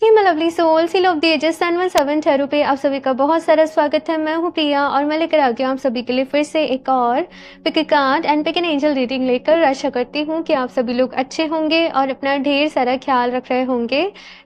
Hey my lovely soul, seal of the ages sun 17 tarot पे आप सभी का बहुत सारा स्वागत है। मैं हूँ प्रिया और मैं लेकर आ गया हूँ आप सभी के लिए फिर से एक और pick a card and pick an angel reading लेकर। आशा करती हूँ कि आप सभी लोग अच्छे होंगे और अपना ढेर सारा ख्याल रख रहे होंगे।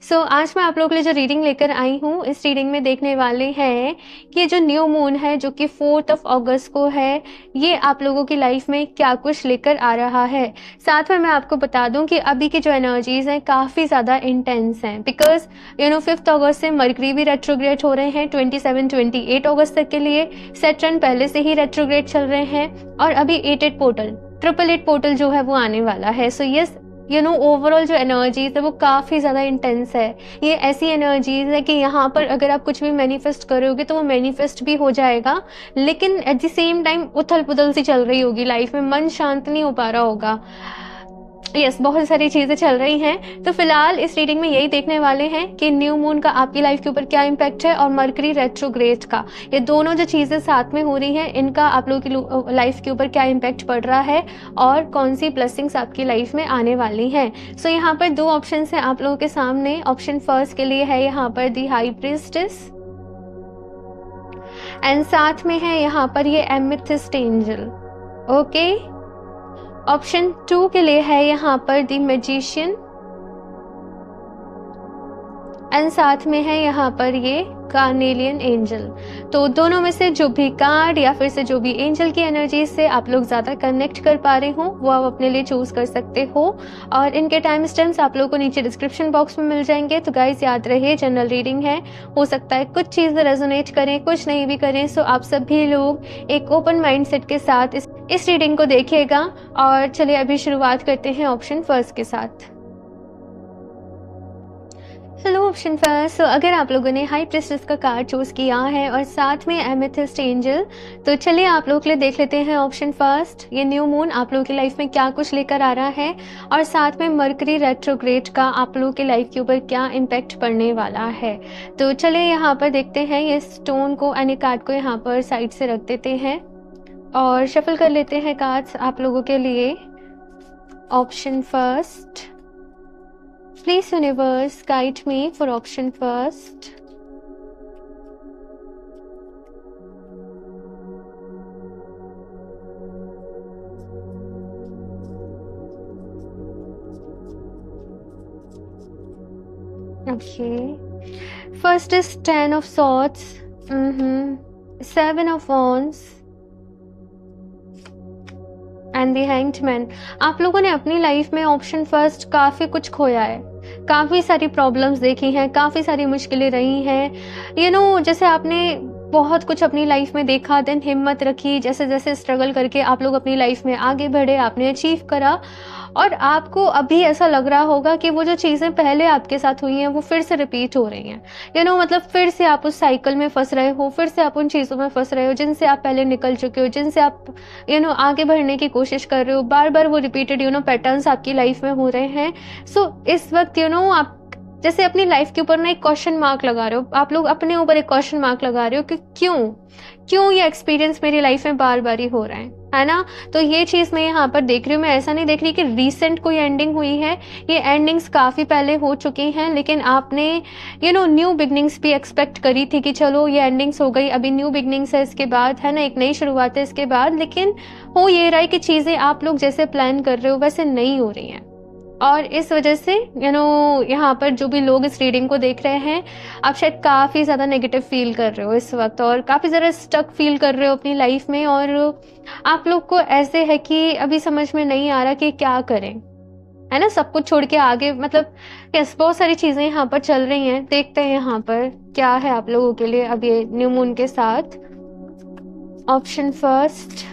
सो आज मैं आप लोगों के लिए जो रीडिंग लेकर आई हूँ, इस रीडिंग में देखने वाले हैं कि ये जो न्यू मून है जो कि 4 अगस्त को है, ये आप लोगों की लाइफ में क्या कुछ लेकर आ रहा है। साथ में मैं आपको बता दूं कि अभी की जो एनर्जीज हैं काफ़ी ज़्यादा इंटेंस हैं, बिकॉज 5 अगस्त से मरकरी भी रेट्रोग्रेड हो रहे हैं 27-28 अगस्त तक के लिए। सैटर्न पहले से ही रेट्रोग्रेड चल रहे हैं और अभी 8 पोर्टल 888 पोर्टल जो है वो आने वाला है। सो यस, ओवरऑल जो एनर्जीज है वो काफ़ी ज़्यादा इंटेंस है। ये ऐसी एनर्जीज है कि यहाँ पर अगर आप कुछ भी मैनिफेस्ट करोगे तो वो मैनिफेस्ट भी हो जाएगा, लेकिन एट द सेम टाइम उथल पुथल सी चल रही होगी लाइफ में, मन शांत नहीं हो पा रहा होगा। यस, बहुत सारी चीज़ें चल रही हैं। तो फिलहाल इस रीडिंग में यही देखने वाले हैं कि न्यू मून का आपकी लाइफ के ऊपर क्या इम्पैक्ट है और मरकरी रेट्रोग्रेड का, ये दोनों जो चीज़ें साथ में हो रही हैं, इनका आप लोगों की लाइफ के ऊपर क्या इम्पैक्ट पड़ रहा है और कौन सी ब्लेसिंग्स आपकी लाइफ में आने वाली हैं। सो यहाँ पर 2 ऑप्शन हैं आप लोगों के सामने। ऑप्शन फर्स्ट के लिए है यहाँ पर दी हाई प्रीस्टेस एंड साथ में है यहाँ पर ये एमेथिस्ट एंजल। ओके, ऑप्शन 2 के लिए है यहाँ पर दी मैजिशियन एंड साथ में है यहाँ पर ये कार्नेलियन एंजल। तो दोनों में से जो भी कार्ड या फिर से जो भी एंजल की एनर्जी से आप लोग ज़्यादा कनेक्ट कर पा रहे हो वो आप अपने लिए चूज कर सकते हो और इनके टाइम स्टैम्प्स आप लोगों को नीचे डिस्क्रिप्शन बॉक्स में मिल जाएंगे। तो गाइस याद रहे, जनरल रीडिंग है, हो सकता है कुछ चीज़ें रेजोनेट करें, कुछ नहीं भी करें। सो आप सभी लोग एक ओपन माइंडसेट के साथ इस रीडिंग को देखिएगा। और चलिए अभी शुरुआत करते हैं ऑप्शन फर्स्ट के साथ। Hello option first. अगर आप लोगों ने हाई प्रीस्टेस का कार्ड चूज किया है और साथ में एमेथिस्ट एंजल, तो चलिए आप लोगों के लिए देख लेते हैं ऑप्शन फर्स्ट, ये न्यू मून आप लोगों की लाइफ में क्या कुछ लेकर आ रहा है और साथ में मरकरी रेट्रोग्रेड का आप लोगों की लाइफ के ऊपर क्या इम्पैक्ट पड़ने वाला है। तो चलिए यहाँ पर देखते हैं। ये स्टोन को यानी कार्ड को यहाँ पर साइड से रख देते हैं और शफल कर लेते हैं कार्ड्स आप लोगों के लिए। Option first, please universe guide me for option first. Okay, first is 10 of swords, 7 of wands and the hanged man. आप लोगों ने अपनी लाइफ में ऑप्शन फर्स्ट काफ़ी कुछ खोया है, काफ़ी सारी प्रॉब्लम्स देखी हैं, काफ़ी सारी मुश्किलें रही हैं। जैसे आपने बहुत कुछ अपनी लाइफ में देखा, देन हिम्मत रखी, जैसे जैसे स्ट्रगल करके आप लोग अपनी लाइफ में आगे बढ़े, आपने अचीव करा और आपको अभी ऐसा लग रहा होगा कि वो जो चीज़ें पहले आपके साथ हुई हैं वो फिर से रिपीट हो रही हैं। मतलब फिर से आप उस साइकिल में फंस रहे हो, फिर से आप उन चीज़ों में फंस रहे हो जिनसे आप पहले निकल चुके हो, जिनसे आप आगे बढ़ने की कोशिश कर रहे हो। बार बार वो रिपीटेड पैटर्न्स आपकी लाइफ में हो रहे हैं। सो इस वक्त आप जैसे अपनी लाइफ के ऊपर ना एक क्वेश्चन मार्क लगा रहे हो, आप लोग अपने ऊपर एक क्वेश्चन मार्क लगा रहे हो कि क्यों ये एक्सपीरियंस मेरी लाइफ में बार बार ही हो रहा है ना। तो ये चीज़ मैं यहाँ पर देख रही हूँ। मैं ऐसा नहीं देख रही कि रीसेंट कोई एंडिंग हुई है, ये एंडिंग्स काफ़ी पहले हो चुकी हैं, लेकिन आपने न्यू बिगनिंग्स भी एक्सपेक्ट करी थी कि चलो ये एंडिंग्स हो गई, अभी न्यू बिगनिंग्स है इसके बाद, है ना, एक नई शुरुआत है इसके बाद। लेकिन हो ये रहा है कि चीज़ें आप लोग जैसे प्लान कर रहे हो वैसे नहीं हो रही हैं और इस वजह से यहाँ पर जो भी लोग इस रीडिंग को देख रहे हैं, आप शायद काफ़ी ज़्यादा नेगेटिव फील कर रहे हो इस वक्त और काफ़ी ज़्यादा स्टक फील कर रहे हो अपनी लाइफ में और आप लोग को ऐसे है कि अभी समझ में नहीं आ रहा कि क्या करें, है ना, सब कुछ छोड़ के आगे। मतलब यस, बहुत सारी चीज़ें यहाँ पर चल रही हैं। देखते हैं यहाँ पर क्या है आप लोगों के लिए अब ये न्यू मून के साथ। Option first,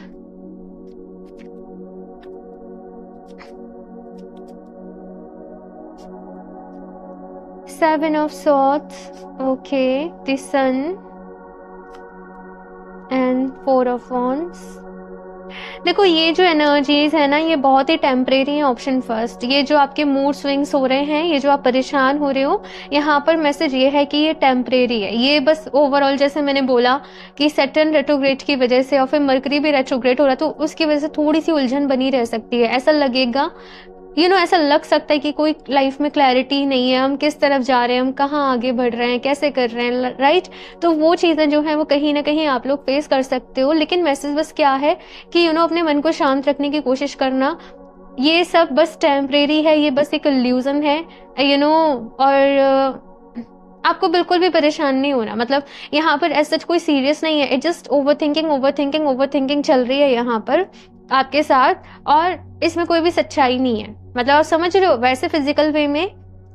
Seven of Swords, okay, the Sun and 4 of Wands। देखो ये जो एनर्जीज है ना, ये बहुत ही टेम्परेरी है। ऑप्शन फर्स्ट, ये जो आपके मूड स्विंग्स हो रहे हैं, ये जो आप परेशान हो रहे हो, यहाँ पर मैसेज ये है कि ये टेम्परेरी है। ये बस ओवरऑल जैसे मैंने बोला कि सैटर्न रेट्रोग्रेड की वजह से और फिर मरकरी भी रेट्रोग्रेड हो रहा है, तो उसकी वजह से थोड़ी सी उलझन बनी रह सकती है। ऐसा लगेगा ऐसा लग सकता है कि कोई लाइफ में क्लैरिटी नहीं है, हम किस तरफ जा रहे हैं, हम कहाँ आगे बढ़ रहे हैं, कैसे कर रहे हैं, राइट। तो वो चीज़ें जो है वो कहीं ना कहीं आप लोग फेस कर सकते हो। लेकिन मैसेज बस क्या है कि अपने मन को शांत रखने की कोशिश करना, ये सब बस टेम्परेरी है, ये बस एक इल्यूजन है, और आपको बिल्कुल भी परेशान नहीं होना। मतलब यहाँ पर ऐसा कोई सीरियस नहीं है, इट जस्ट ओवर थिंकिंग चल रही है यहाँ पर आपके साथ, और इसमें कोई भी सच्चाई नहीं है। मतलब आप समझ रहे हो, वैसे फिजिकल वे में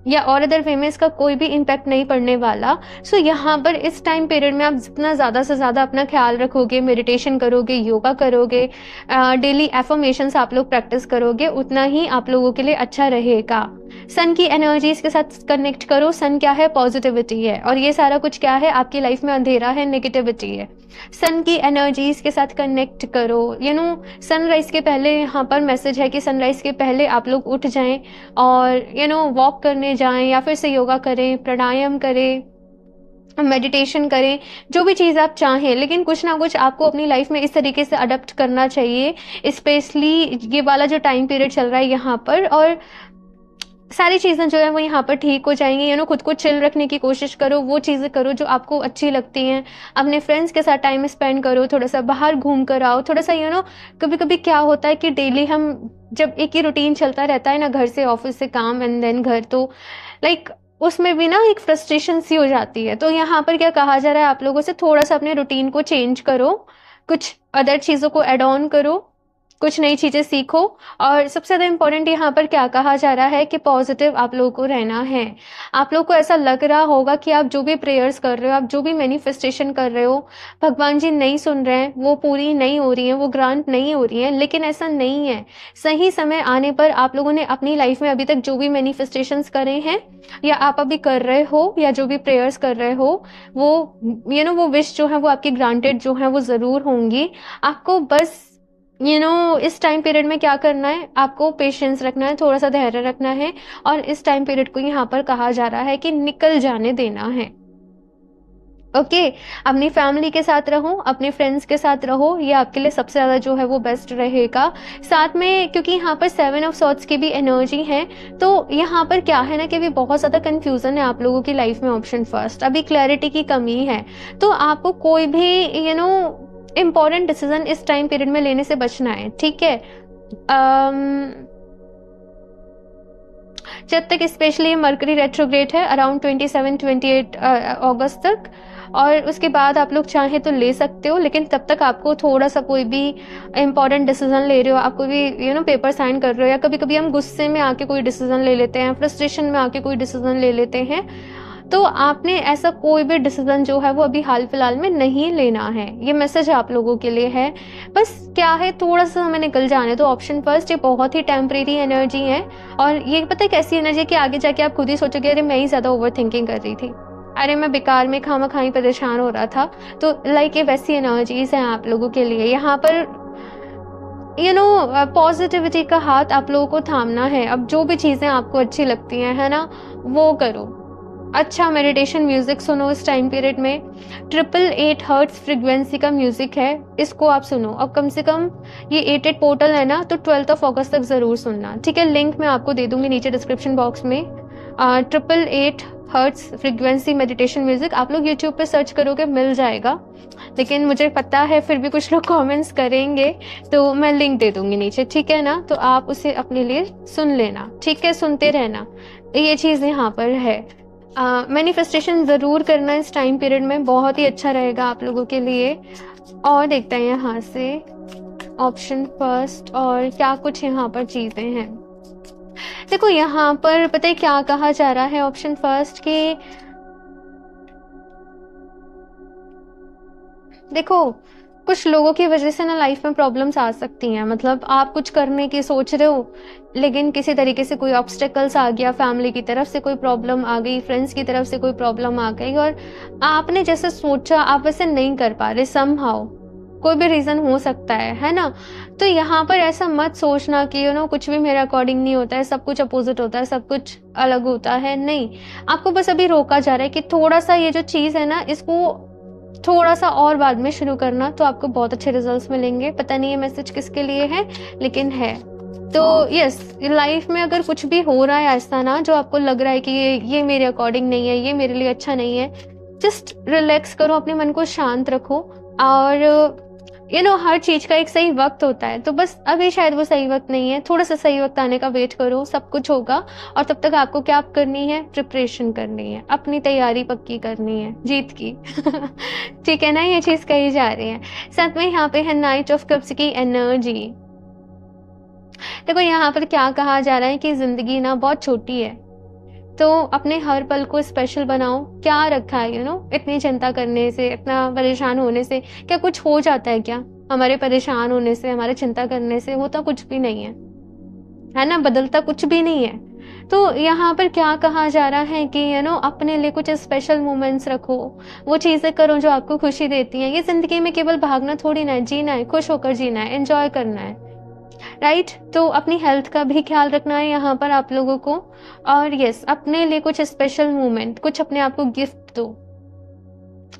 या और अदर वे में इसका कोई भी इम्पैक्ट नहीं पड़ने वाला। सो यहाँ पर इस टाइम पीरियड में आप जितना ज़्यादा से ज़्यादा अपना ख्याल रखोगे, मेडिटेशन करोगे, योगा करोगे, डेली एफर्मेशंस आप लोग प्रैक्टिस करोगे, उतना ही आप लोगों के लिए अच्छा रहेगा। सन की एनर्जीज के साथ कनेक्ट करो। सन क्या है? पॉजिटिविटी है, और ये सारा कुछ क्या है? आपकी लाइफ में अंधेरा है, नेगेटिविटी है। सन की एनर्जीज के साथ कनेक्ट करो। सनराइज के पहले यहाँ पर मैसेज है कि सनराइज के पहले आप लोग उठ जाएं और वॉक करने जाएं, या फिर से योगा करें, प्राणायाम करें, मेडिटेशन करें, जो भी चीज़ आप चाहें। लेकिन कुछ ना कुछ आपको अपनी लाइफ में इस तरीके से अडॉप्ट करना चाहिए, स्पेशली ये वाला जो टाइम पीरियड चल रहा है यहाँ पर, और सारी चीज़ें जो है वो यहाँ पर ठीक हो जाएंगी। खुद को चिल रखने की कोशिश करो, वो चीज़ें करो जो आपको अच्छी लगती हैं। अपने फ्रेंड्स के साथ टाइम स्पेंड करो, थोड़ा सा बाहर घूम कर आओ, थोड़ा सा कभी कभी क्या होता है कि डेली हम जब एक ही रूटीन चलता रहता है ना, घर से ऑफिस से काम एंड देन घर, तो लाइक उसमें भी ना एक फ्रस्ट्रेशन सी हो जाती है। तो यहाँ पर क्या कहा जा रहा है आप लोगों से, थोड़ा सा अपने रूटीन को चेंज करो, कुछ अदर चीज़ों को एड ऑन करो, कुछ नई चीज़ें सीखो। और सबसे ज़्यादा इम्पोर्टेंट यहाँ पर क्या कहा जा रहा है कि पॉजिटिव आप लोगों को रहना है। आप लोग को ऐसा लग रहा होगा कि आप जो भी प्रेयर्स कर रहे हो, आप जो भी मैनिफेस्टेशन कर रहे हो, भगवान जी नहीं सुन रहे हैं, वो पूरी नहीं हो रही हैं, वो ग्रांट नहीं हो रही हैं। लेकिन ऐसा नहीं है। सही समय आने पर आप लोगों ने अपनी लाइफ में अभी तक जो भी मैनिफेस्टेशंस करे हैं, या आप अभी कर रहे हो, या जो भी प्रेयर्स कर रहे हो, वो वो विश जो है वो आपकी ग्रांटेड जो है वो ज़रूर होंगी। आपको बस इस टाइम पीरियड में क्या करना है, आपको पेशेंस रखना है, थोड़ा सा धैर्य रखना है, और इस टाइम पीरियड को यहाँ पर कहा जा रहा है कि निकल जाने देना है। ओके, अपनी फैमिली के साथ रहो, अपने फ्रेंड्स के साथ रहो, ये आपके लिए सबसे ज़्यादा जो है वो बेस्ट रहेगा। साथ में क्योंकि यहाँ पर 7 ऑफ सॉर्ड्स की भी एनर्जी है, तो यहाँ पर क्या है ना कि अभी बहुत ज़्यादा कन्फ्यूज़न है आप लोगों की लाइफ में। ऑप्शन फर्स्ट, अभी क्लैरिटी की कमी है। तो आपको कोई भी इम्पॉर्टेंट डिसीजन इस टाइम पीरियड में लेने से बचना है, ठीक है। जब तक स्पेशली मरकरी रेट्रोग्रेड है अराउंड 27-28 अगस्त तक, और उसके बाद आप लोग चाहें तो ले सकते हो। लेकिन तब तक आपको थोड़ा सा कोई भी इम्पॉर्टेंट डिसीजन ले रहे हो, आप कोई भी पेपर साइन कर रहे हो, या कभी कभी हम गुस्से में आके कोई डिसीजन ले लेते हैं, फ्रस्ट्रेशन में आके कोई डिसीजन ले लेते हैं, तो आपने ऐसा कोई भी डिसीजन जो है वो अभी हाल फिलहाल में नहीं लेना है। ये मैसेज आप लोगों के लिए है। बस क्या है, थोड़ा सा हमें निकल जाने तो। ऑप्शन फर्स्ट, ये बहुत ही टेम्परेरी एनर्जी है, और ये पता है कैसी एनर्जी है कि आगे जाके आप खुद ही सोचोगे अरे मैं ही ज़्यादा ओवर थिंकिंग कर रही थी, अरे मैं बेकार में खामा-खाई परेशान हो रहा था। तो लाइक ये वैसी एनर्जीज हैं आप लोगों के लिए। यहाँ पर पॉजिटिविटी का हाथ आप लोगों को थामना है। अब जो भी चीज़ें आपको अच्छी लगती हैं, है ना, वो करो। अच्छा मेडिटेशन म्यूजिक सुनो इस टाइम पीरियड में। 888 हर्ट्ज फ्रीक्वेंसी का म्यूजिक है, इसको आप सुनो। अब कम से कम ये 88 पोर्टल है ना, तो 12 अगस्त तक ज़रूर सुनना, ठीक है। लिंक मैं आपको दे दूंगी नीचे डिस्क्रिप्शन बॉक्स में। 888 हर्ट्ज फ्रीक्वेंसी मेडिटेशन म्यूजिक आप लोग यूट्यूब पे सर्च करोगे, मिल जाएगा। लेकिन मुझे पता है फिर भी कुछ लोग कमेंट्स करेंगे, तो मैं लिंक दे दूंगी नीचे, ठीक है ना। तो आप उसे अपने लिए सुन लेना, ठीक है, सुनते रहना। ये चीज़ यहाँ पर है। मैनिफेस्टेशन ज़रूर करना इस टाइम पीरियड में, बहुत ही अच्छा रहेगा आप लोगों के लिए। और देखते हैं यहाँ से ऑप्शन फर्स्ट और क्या कुछ यहाँ पर चीज़ें हैं। देखो यहाँ पर पता है क्या कहा जा रहा है ऑप्शन फर्स्ट के, देखो कुछ लोगों की वजह से ना लाइफ में प्रॉब्लम्स आ सकती हैं। मतलब आप कुछ करने की सोच रहे हो, लेकिन किसी तरीके से कोई ऑब्स्टेकल्स आ गया, फैमिली की तरफ से कोई प्रॉब्लम आ गई, फ्रेंड्स की तरफ से कोई प्रॉब्लम आ गई, और आपने जैसे सोचा आप वैसे नहीं कर पा रहे समहाउ। कोई भी रीज़न हो सकता है ना। तो यहाँ पर ऐसा मत सोचना कि कुछ भी मेरे अकॉर्डिंग नहीं होता है, सब कुछ अपोजिट होता है, सब कुछ अलग होता है। नहीं, आपको बस अभी रोका जा रहा है कि थोड़ा सा ये जो चीज़ है ना, इसको थोड़ा सा और बाद में शुरू करना, तो आपको बहुत अच्छे रिजल्ट्स मिलेंगे। पता नहीं ये मैसेज किसके लिए है, लेकिन है। तो यस, लाइफ में अगर कुछ भी हो रहा है ऐसा ना जो आपको लग रहा है कि ये मेरे अकॉर्डिंग नहीं है, ये मेरे लिए अच्छा नहीं है, जस्ट रिलैक्स करो, अपने मन को शांत रखो। और हर चीज का एक सही वक्त होता है, तो बस अभी शायद वो सही वक्त नहीं है, थोड़ा सा सही वक्त आने का वेट करो, सब कुछ होगा। और तब तक आपको क्या करनी है, प्रिपरेशन करनी है, अपनी तैयारी पक्की करनी है जीत की। ठीक है ना, ये चीज कही जा रही है। साथ में यहाँ पे है नाइट ऑफ कप्स की एनर्जी। देखो यहाँ पर क्या कहा जा रहा है कि जिंदगी ना बहुत छोटी है, तो अपने हर पल को स्पेशल बनाओ। क्या रखा है इतनी चिंता करने से, इतना परेशान होने से क्या कुछ हो जाता है क्या? हमारे परेशान होने से, हमारे चिंता करने से होता कुछ भी नहीं है ना, बदलता कुछ भी नहीं है। तो यहाँ पर क्या कहा जा रहा है कि अपने लिए कुछ स्पेशल मोमेंट्स रखो, वो चीजें करो जो आपको खुशी देती हैं। ये जिंदगी में केवल भागना थोड़ी ना है, जीना है, खुश होकर जीना है, एंजॉय करना है, राइट। तो अपनी हेल्थ का भी ख्याल रखना है यहाँ पर आप लोगों को। और यस, अपने लिए कुछ स्पेशल मोमेंट, कुछ अपने आप को गिफ्ट दो,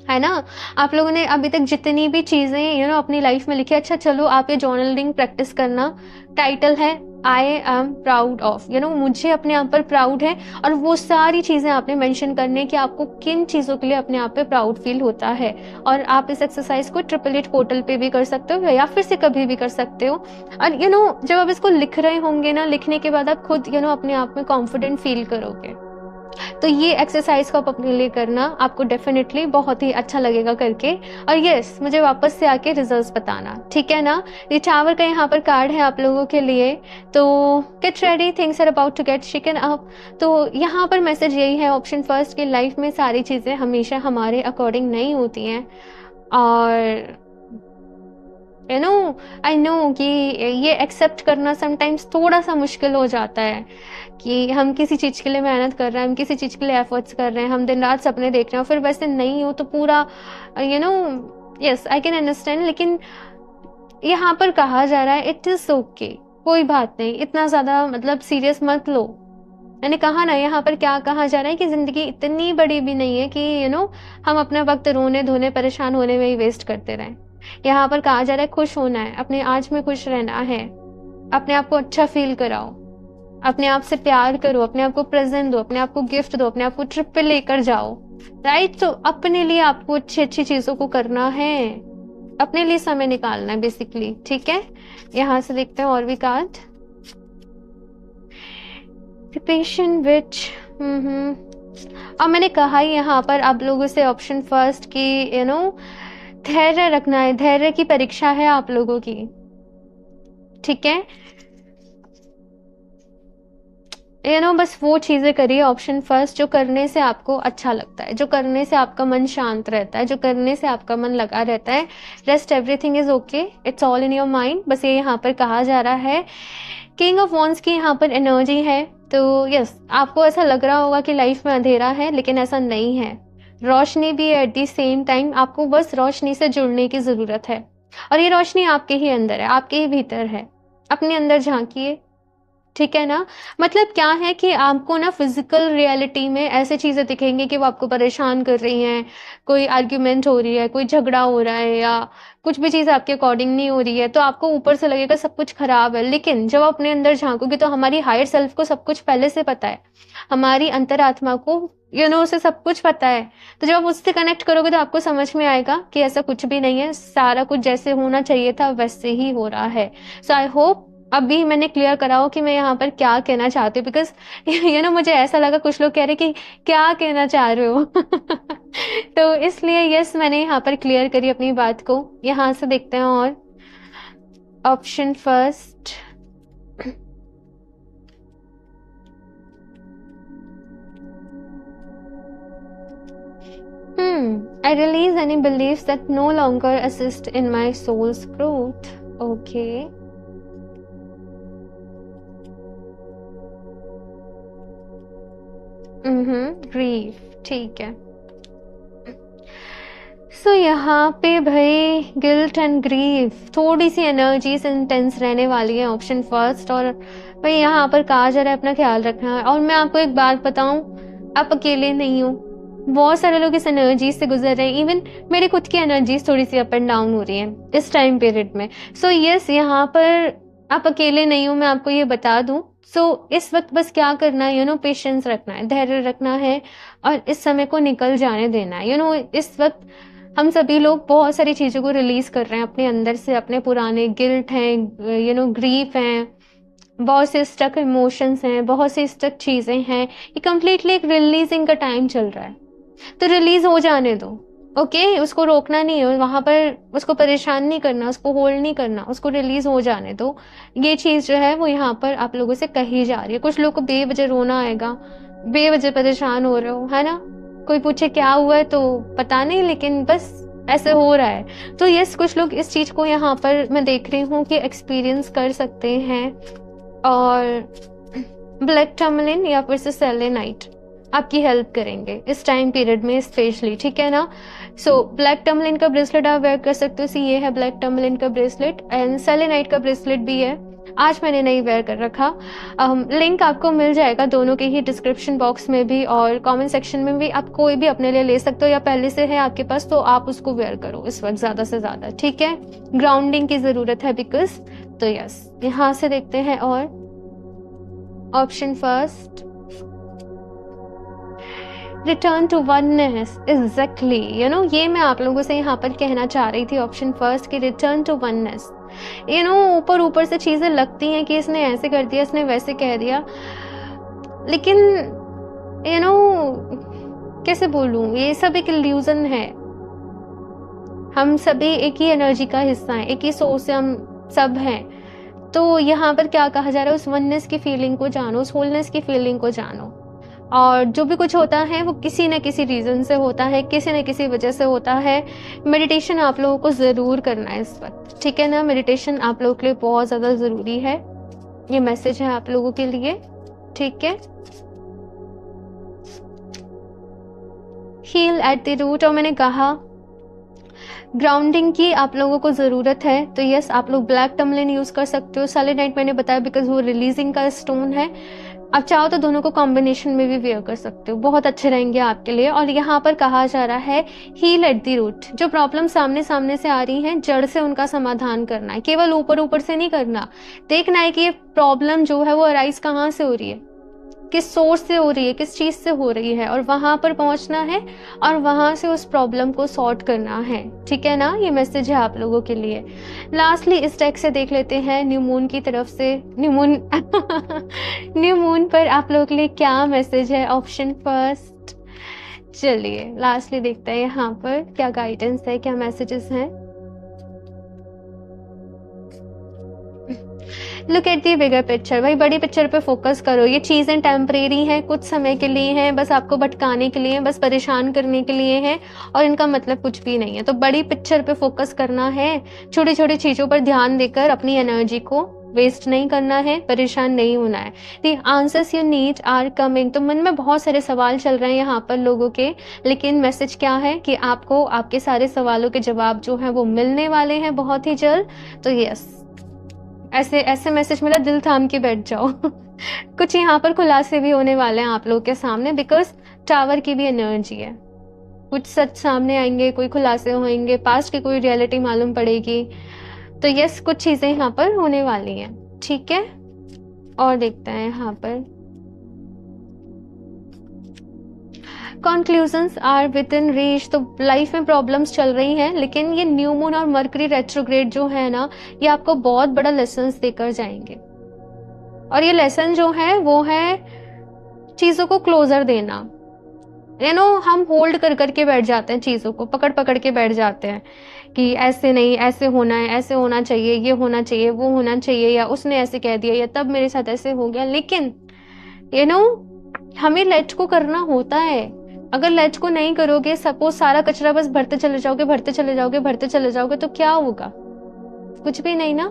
है ना। आप लोगों ने अभी तक जितनी भी चीजें अपनी लाइफ में लिखी, अच्छा चलो आप ये जर्नलिंग प्रैक्टिस करना। टाइटल है आई एम प्राउड ऑफ, मुझे अपने आप पर प्राउड है। और वो सारी चीजें आपने मेंशन करने कि आपको किन चीजों के लिए अपने आप पे प्राउड फील होता है। और आप इस एक्सरसाइज को 888 पोर्टल पे भी कर सकते हो या फिर से कभी भी कर सकते हो। और जब आप इसको लिख रहे होंगे ना, लिखने के बाद आप खुद अपने आप में कॉन्फिडेंट फील करोगे। तो ये एक्सरसाइज को आप अपने लिए करना, आपको डेफिनेटली बहुत ही अच्छा लगेगा करके। और यस, मुझे वापस से आके रिजल्ट्स बताना, ठीक है ना। ये टावर का यहाँ पर कार्ड है आप लोगों के लिए। तो get ready, things are about to get shaken up. तो यहाँ पर मैसेज यही है, ऑप्शन फर्स्ट, की लाइफ में सारी चीजें हमेशा हमारे अकॉर्डिंग नहीं होती हैं। और आई नो कि ये एक्सेप्ट करना समटाइम्स थोड़ा सा मुश्किल हो जाता है कि हम किसी चीज़ के लिए मेहनत कर रहे हैं, हम किसी चीज़ के लिए एफर्ट्स कर रहे हैं, हम दिन रात सपने देख रहे हैं, फिर वैसे नहीं हो तो पूरा यस आई कैन अंडरस्टैंड। लेकिन यहाँ पर कहा जा रहा है इट इज़ ओके, कोई बात नहीं, इतना ज़्यादा मतलब सीरियस मत लो। मैंने कहा ना, यहाँ पर क्या कहा जा रहा है कि ज़िंदगी इतनी बड़ी भी नहीं है कि हम अपना वक्त रोने धोने परेशान होने में ही वेस्ट करते रहें। यहाँ पर कहा जा रहा है खुश होना है, अपने आज में खुश रहना है, अपने आप को अच्छा फील कराओ, अपने आप से प्यार करो, अपने आप को प्रेजेंट दो, अपने आप को गिफ्ट दो, अपने आप को ट्रिप पे लेकर जाओ, राइट। तो अपने लिए आपको अच्छी अच्छी चीजों को करना है, अपने लिए समय निकालना है बेसिकली, ठीक है। यहाँ से देखते हैं और भी कार्ड। पेशेंट विच, और मैंने कहा ही यहाँ पर आप लोगों से ऑप्शन फर्स्ट की धैर्य रखना है, धैर्य की परीक्षा है आप लोगों की, ठीक है। बस वो चीजें करिए ऑप्शन फर्स्ट जो करने से आपको अच्छा लगता है, जो करने से आपका मन शांत रहता है, जो करने से आपका मन लगा रहता है। Rest everything is okay, it's all in your mind. बस ये यहाँ पर कहा जा रहा है। किंग ऑफ वॉन्ड्स की यहाँ पर एनर्जी है। तो यस, आपको ऐसा लग रहा होगा कि लाइफ में अंधेरा है, लेकिन ऐसा नहीं है, रोशनी भी है एट दी सेम टाइम। आपको बस रोशनी से जुड़ने की जरूरत है, और ये रोशनी आपके ही अंदर है, आपके ही भीतर है। अपने अंदर झांकिए, ठीक है ना। मतलब क्या है कि आपको ना फिजिकल रियलिटी में ऐसे चीजें दिखेंगी कि वो आपको परेशान कर रही हैं, कोई आर्ग्यूमेंट हो रही है, कोई झगड़ा हो रहा है, या कुछ भी चीज आपके अकॉर्डिंग नहीं हो रही है, तो आपको ऊपर से लगेगा सब कुछ खराब है। लेकिन जब आप अपने अंदर झांकोगे तो हमारी हायर सेल्फ को सब कुछ पहले से पता है, हमारी अंतरात्मा को उसे सब कुछ पता है। तो जब आप उससे कनेक्ट करोगे तो आपको समझ में आएगा कि ऐसा कुछ भी नहीं है, सारा कुछ जैसे होना चाहिए था वैसे ही हो रहा है। सो आई होप अभी मैंने क्लियर कराओ कि मैं यहाँ पर क्या कहना चाहती हूँ, बिकॉज मुझे ऐसा लगा कुछ लोग कह रहे कि क्या कहना चाह रहे हो। तो इसलिए यस, मैंने यहाँ पर क्लियर करी अपनी बात को। यहाँ से देखते हैं और option first, I release any beliefs that no longer assist in my soul's growth. Okay. Grief, ठीक है। सो यहाँ पे भाई गिल्ट एंड ग्रीफ, थोड़ी सी एनर्जीज इंटेंस रहने वाली है ऑप्शन फर्स्ट। और भाई यहाँ पर कहा जा रहा है अपना ख्याल रखना है। और मैं आपको एक बात बताऊं, आप अकेले नहीं हो, बहुत सारे लोग इस एनर्जी से गुजर रहे हैं। इवन मेरी खुद की एनर्जीज थोड़ी सी अप एंड डाउन हो रही है इस टाइम पीरियड में। सो यस, यहाँ पर आप अकेले नहीं हो, मैं आपको ये बता दूँ। सो इस वक़्त बस क्या करना है, पेशेंस रखना है, धैर्य रखना है और इस समय को निकल जाने देना है। इस वक़्त हम सभी लोग बहुत सारी चीज़ों को रिलीज़ कर रहे हैं अपने अंदर से, अपने पुराने गिल्ट हैं, ग्रीफ़ हैं, बहुत से स्टक इमोशंस हैं, बहुत सी स्टक चीज़ें हैं। ये कंप्लीटली एक रिलीज़िंग का टाइम चल रहा है, तो रिलीज़ हो जाने दो। ओके, उसको रोकना नहीं है, वहाँ पर उसको परेशान नहीं करना, उसको होल्ड नहीं करना, उसको रिलीज़ हो जाने दो। ये चीज़ जो है वो यहाँ पर आप लोगों से कही जा रही है। कुछ लोग को बेवजह रोना आएगा, बेवजह परेशान हो रहे हो, है ना? कोई पूछे क्या हुआ है तो पता नहीं, लेकिन बस ऐसे हो रहा है। तो यस, कुछ लोग इस चीज़ को यहाँ पर मैं देख रही हूँ कि एक्सपीरियंस कर सकते हैं। और ब्लैक टर्मलिन या फिर से सेलेनाइट आपकी हेल्प करेंगे इस टाइम पीरियड में स्पेशली, ठीक है ना? सो ब्लैक टर्मलिन का ब्रेसलेट आप वेयर कर सकते हो। ये है ब्लैक टर्मलिन का ब्रेसलेट एंड सेलेनाइट का ब्रेसलेट भी है। आज मैंने नहीं वेयर कर रखा। लिंक आपको मिल जाएगा दोनों के ही डिस्क्रिप्शन बॉक्स में भी और कमेंट सेक्शन में भी। आप कोई भी अपने लिए ले सकते हो या पहले से है आपके पास तो आप उसको वेयर करो इस वक्त ज़्यादा से ज़्यादा, ठीक है? ग्राउंडिंग की ज़रूरत है बिकॉज। तो यस, यहाँ से देखते हैं और option first, return to oneness. Exactly, ये मैं आप लोगों से यहाँ पर कहना चाह रही थी। ऑप्शन फर्स्ट की रिटर्न टू वननेस। ऊपर ऊपर से चीजें लगती हैं कि इसने ऐसे कर दिया, इसने वैसे कह दिया, लेकिन कैसे बोलूं, ये सब एक इल्यूजन है। हम सभी एक ही एनर्जी का हिस्सा हैं, एक ही सोर्स से हम सब हैं। तो यहाँ पर क्या कहा जा रहा है, उस वननेस की फीलिंग को जानो, उस होलनेस की फीलिंग को जानो। और जो भी कुछ होता है वो किसी न किसी रीज़न से होता है, किसी न किसी वजह से होता है। मेडिटेशन आप लोगों को ज़रूर करना है इस वक्त, ठीक है ना? मेडिटेशन आप लोगों के लिए बहुत ज़्यादा ज़रूरी है। ये मैसेज है आप लोगों के लिए, ठीक है? Heal at the root. और मैंने कहा ग्राउंडिंग की आप लोगों को ज़रूरत है, तो यस, आप लोग ब्लैक टर्मलिन यूज़ कर सकते हो। सेलेनाइट मैंने बताया बिकॉज वो रिलीजिंग का स्टोन है। आप चाहो तो दोनों को कॉम्बिनेशन में भी वेयर कर सकते हो, बहुत अच्छे रहेंगे आपके लिए। और यहाँ पर कहा जा रहा है हील एट दी रूट। जो प्रॉब्लम सामने सामने से आ रही हैं, जड़ से उनका समाधान करना है, केवल ऊपर ऊपर से नहीं करना। देखना है कि ये प्रॉब्लम जो है वो अराइज कहाँ से हो रही है, किस सोर्स से हो रही है, किस चीज़ से हो रही है, और वहाँ पर पहुँचना है और वहाँ से उस प्रॉब्लम को सॉर्ट करना है, ठीक है ना? ये मैसेज है आप लोगों के लिए। लास्टली इस टेक्स्ट से देख लेते हैं न्यू मून की तरफ से। न्यू मून न्यू मून पर आप लोगों के लिए क्या मैसेज है? Option first. चलिए लास्टली देखते हैं यहाँ पर क्या गाइडेंस है, क्या मैसेजेस हैं। Look at the bigger picture. भाई बड़ी पिक्चर पे फोकस करो। ये चीज़ें टेम्परेरी हैं, कुछ समय के लिए हैं, बस आपको भटकाने के लिए, बस परेशान करने के लिए हैं और इनका मतलब कुछ भी नहीं है। तो बड़ी पिक्चर पे फोकस करना है, छोटी छोटी चीज़ों पर ध्यान देकर अपनी एनर्जी को वेस्ट नहीं करना है, परेशान नहीं होना है। The answers you need are coming. तो मन में बहुत सारे सवाल चल रहे हैं यहाँ पर लोगों के, लेकिन मैसेज क्या है कि आपको आपके सारे सवालों के जवाब जो हैं वो मिलने वाले हैं बहुत ही जल्द। तो यस, ऐसे ऐसे मैसेज मिला, दिल थाम के बैठ जाओ। कुछ यहाँ पर खुलासे भी होने वाले हैं आप लोगों के सामने बिकॉज टावर की भी एनर्जी है। कुछ सच सामने आएंगे, कोई खुलासे होंगे, पास्ट की कोई रियलिटी मालूम पड़ेगी। तो यस, कुछ चीज़ें यहाँ पर होने वाली हैं, ठीक है? और देखते हैं यहाँ पर conclusions are within reach. तो लाइफ में प्रॉब्लम्स चल रही हैं, लेकिन ये न्यू मून और मरकरी रेट्रोग्रेड जो है ना, ये आपको बहुत बड़ा लेसन्स देकर जाएंगे। और ये लेसन जो है वो है चीज़ों को क्लोजर देना। हम होल्ड कर करके बैठ जाते हैं, चीज़ों को पकड़ पकड़ के बैठ जाते हैं कि ऐसे नहीं, ऐसे होना है, ऐसे होना चाहिए, ये होना चाहिए, वो होना चाहिए, या उसने ऐसे कह दिया, या तब मेरे साथ ऐसे हो गया। लेकिन हमें लेट को करना होता है। अगर लेट को नहीं करोगे, सपोज सारा कचरा बस भरते चले जाओगे, भरते चले जाओगे, भरते चले जाओगे, तो क्या होगा? कुछ भी नहीं ना।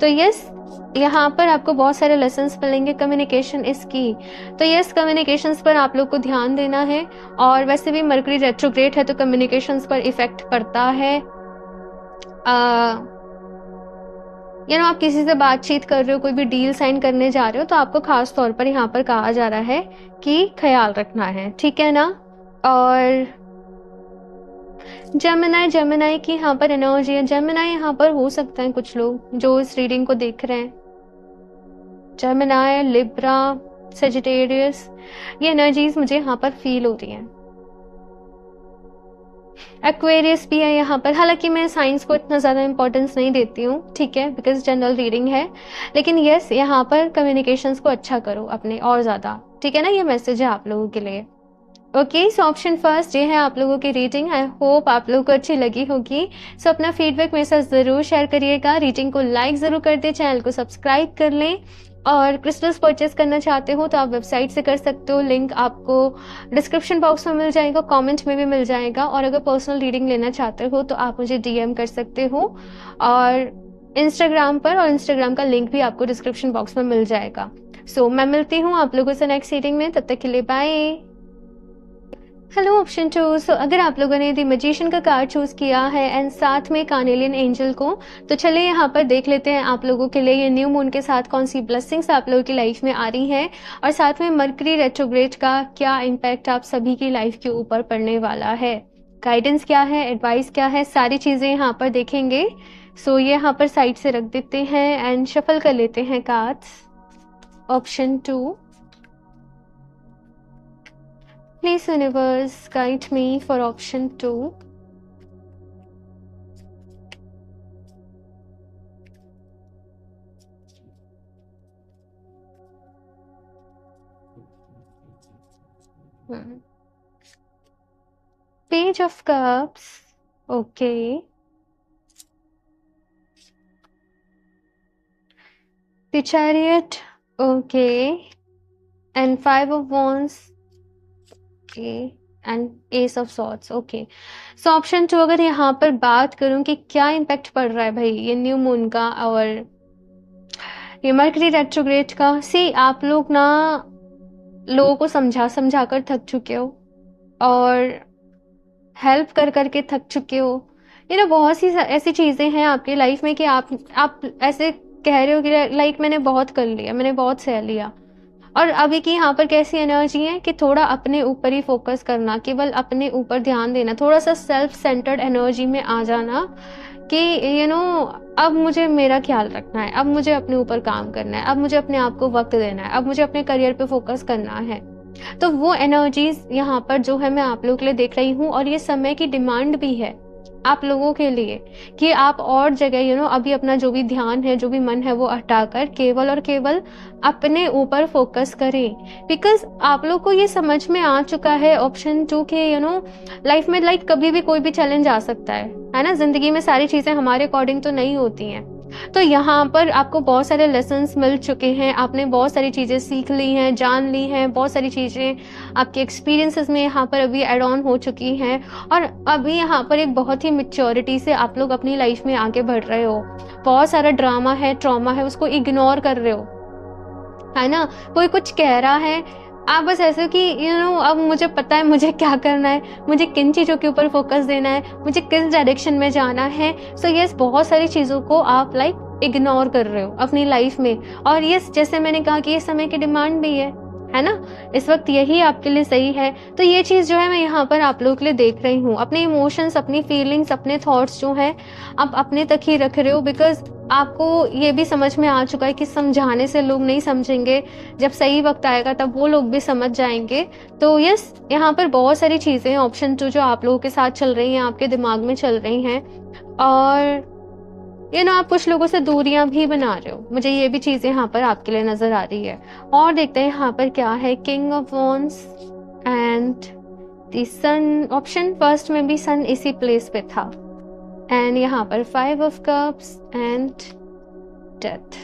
तो यस, यहाँ पर आपको बहुत सारे लेसन्स मिलेंगे। कम्युनिकेशन इज की। तो यस, कम्युनिकेशंस पर आप लोग को ध्यान देना है। और वैसे भी मरकरी रेट्रोग्रेड है तो कम्युनिकेशंस पर इफेक्ट पड़ता है। आप किसी से बातचीत कर रहे हो, कोई भी डील साइन करने जा रहे हो, तो आपको खास तौर पर यहाँ पर कहा जा रहा है कि ख्याल रखना है, ठीक है ना? और जेमिनाई की यहाँ पर एनर्जी है। जेमिनाई यहाँ पर हो सकता है कुछ लोग जो इस रीडिंग को देख रहे हैं, जेमिनाई, लिब्रा, सेजिटेरियस, ये एनर्जीज मुझे यहाँ पर फील हो रही हैं। एक्वेरियस भी है यहाँ पर, हालांकि मैं साइंस को इतना ज़्यादा इंपॉर्टेंस नहीं देती हूँ, ठीक है, बिकॉज जनरल रीडिंग है, लेकिन यस यहाँ पर कम्युनिकेशंस को अच्छा करो अपने और ज़्यादा, ठीक है ना, ये मैसेज है आप लोगों के लिए। ओके, सो ऑप्शन फर्स्ट ये है आप लोगों की रीडिंग। आई होप आप लोगों को अच्छी लगी होगी। सो अपना फीडबैक मेरे साथ ज़रूर शेयर करिएगा, रीडिंग को लाइक ज़रूर कर दें, चैनल को सब्सक्राइब कर लें, और क्रिस्टल्स परचेस करना चाहते हो तो आप वेबसाइट से कर सकते हो, लिंक आपको डिस्क्रिप्शन बॉक्स में मिल जाएगा, कमेंट में भी मिल जाएगा, और अगर पर्सनल रीडिंग लेना चाहते हो तो आप मुझे डीएम कर सकते हो, और इंस्टाग्राम पर, और इंस्टाग्राम का लिंक भी आपको डिस्क्रिप्शन बॉक्स में मिल जाएगा। सो मैं मिलती हूँ आप लोगों से नेक्स्ट रीडिंग में, तब तक के लिए बाय। Hello option 2। सो अगर आप लोगों ने द मैजिशियन का कार्ड चूज किया है एंड साथ में कार्नेलियन एंजल को, तो चलिए यहाँ पर देख लेते हैं आप लोगों के लिए ये न्यू मून के साथ कौन सी ब्लेसिंग्स आप लोगों की लाइफ में आ रही हैं, और साथ में मरकरी रेट्रोग्रेड का क्या इम्पैक्ट आप सभी की लाइफ के ऊपर पड़ने वाला है, गाइडेंस क्या है, एडवाइस क्या है, सारी चीज़ें यहाँ पर देखेंगे। सो ये यहाँ पर साइड से रख देते हैं एंड शफल कर लेते हैं cards. Option 2, Please universe guide me for option 2. Page of Cups. Okay. The Chariot. Okay. And Five of Wands. And S of swords. Okay, so option 2 अगर यहाँ पर बात करूँ कि क्या इम्पैक्ट पड़ रहा है भाई ये न्यू मून का और ये मरकरी रेट्रोग्रेड का, सी आप लोग ना लोगों को समझा कर थक चुके हो, और हेल्प कर करके थक चुके हो। ये ना बहुत सी ऐसी चीज़ें हैं आपकी लाइफ में कि आप ऐसे कह रहे हो कि लाइक मैंने बहुत कर लिया, मैंने बहुत सह लिया, और अभी की यहाँ पर कैसी एनर्जी है कि थोड़ा अपने ऊपर ही फोकस करना, केवल अपने ऊपर ध्यान देना, थोड़ा सा सेल्फ सेंटर्ड एनर्जी में आ जाना कि अब मुझे मेरा ख्याल रखना है, अब मुझे अपने ऊपर काम करना है, अब मुझे अपने आप को वक्त देना है, अब मुझे अपने करियर पे फोकस करना है। तो वो एनर्जीज यहाँ पर जो है मैं आप लोगों के लिए देख रही हूँ, और ये समय की डिमांड भी है आप लोगों के लिए कि आप और जगह अभी अपना जो भी ध्यान है, जो भी मन है, वो हटाकर केवल और केवल अपने ऊपर फोकस करें। बिकॉज आप लोग को ये समझ में आ चुका है ऑप्शन 2 के लाइफ में लाइक कभी भी कोई भी चैलेंज आ सकता है ना, जिंदगी में सारी चीजें हमारे अकॉर्डिंग तो नहीं होती हैं। तो यहाँ पर आपको बहुत सारे लेसन्स मिल चुके हैं, आपने बहुत सारी चीज़ें सीख ली हैं, जान ली हैं, बहुत सारी चीज़ें आपके एक्सपीरियंसेस में यहाँ पर अभी एड ऑन हो चुकी हैं, और अभी यहाँ पर एक बहुत ही मैच्योरिटी से आप लोग अपनी लाइफ में आगे बढ़ रहे हो। बहुत सारा ड्रामा है, ट्रॉमा है, उसको इग्नोर कर रहे हो, है ना। कोई कुछ कह रहा है, आप बस ऐसे कि अब मुझे पता है मुझे क्या करना है, मुझे किन चीज़ों के ऊपर फोकस देना है, मुझे किस डायरेक्शन में जाना है। सो यस, बहुत सारी चीज़ों को आप लाइक इग्नोर कर रहे हो अपनी लाइफ में, और यस जैसे मैंने कहा कि ये समय की डिमांड भी है ना, इस वक्त यही आपके लिए सही है। तो ये चीज़ जो है मैं यहाँ पर आप लोगों के लिए देख रही हूँ। अपने इमोशंस, अपनी फीलिंग्स, अपने थॉट्स जो हैं आप अपने तक ही रख रहे हो, बिकॉज आपको ये भी समझ में आ चुका है कि समझाने से लोग नहीं समझेंगे, जब सही वक्त आएगा तब वो लोग भी समझ जाएंगे। तो यस, यहाँ पर बहुत सारी चीज़ें हैं ऑप्शन 2 जो आप लोगों के साथ चल रही हैं, आपके दिमाग में चल रही हैं, और आप कुछ लोगों से दूरियां भी बना रहे हो, मुझे ये भी चीज़ें यहाँ पर आपके लिए नज़र आ रही है। और देखते हैं यहाँ पर क्या है। King of wands and the sun. Option first में भी सन इसी प्लेस पे था, एंड यहाँ पर 5 ऑफ कप्स एंड डेथ।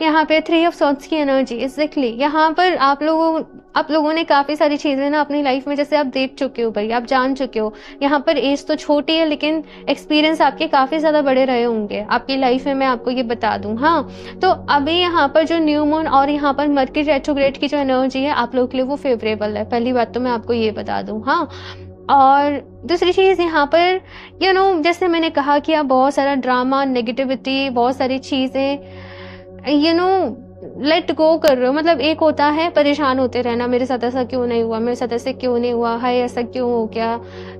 यहाँ पे 3 ऑफ सॉर्ड्स की एनर्जी। एग्जैक्टली यहाँ पर आप लोगों ने काफ़ी सारी चीज़ें ना अपनी लाइफ में जैसे आप देख चुके हो भाई, आप जान चुके हो। यहाँ पर एज तो छोटी है, लेकिन एक्सपीरियंस आपके काफ़ी ज़्यादा बड़े रहे होंगे आपकी लाइफ में, मैं आपको ये बता दूँ। हाँ, तो अभी यहाँ पर जो न्यू मून और यहाँ पर मरकरी रेट्रोग्रेड की जो एनर्जी है आप लोगों के लिए वो फेवरेबल है, पहली बात तो मैं आपको ये बता दूँ। हाँ, और दूसरी चीज़ यहाँ पर जैसे मैंने कहा कि आप बहुत सारा ड्रामा, नेगेटिविटी, बहुत सारी चीज़ें लेट गो कर रहे हो। मतलब एक होता है परेशान होते रहना, मेरे साथ ऐसा क्यों नहीं हुआ, मेरे साथ ऐसे क्यों नहीं हुआ, हाय ऐसा क्यों हो गया,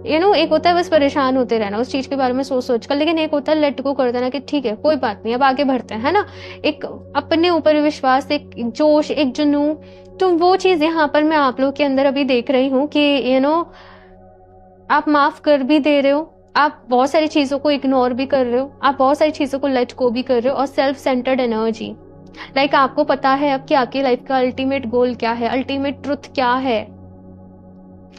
एक होता है बस परेशान होते रहना उस चीज के बारे में सोच सोच कर। लेकिन एक होता है लेट गो कर देना कि ठीक है कोई बात नहीं, अब आगे बढ़ते हैं, है ना। एक अपने ऊपर विश्वास, एक जोश, एक जुनून, तो वो चीज यहाँ पर मैं आप लोग के अंदर अभी देख रही हूँ कि आप माफ कर भी दे रहे हो, आप बहुत सारी चीजों को इग्नोर भी कर रहे हो, आप बहुत सारी चीजों को लेट गो भी कर रहे हो। और सेल्फ सेंटर्ड एनर्जी, लाइक आपको पता है अब कि आपकी लाइफ का अल्टीमेट गोल क्या है, अल्टीमेट ट्रुथ क्या है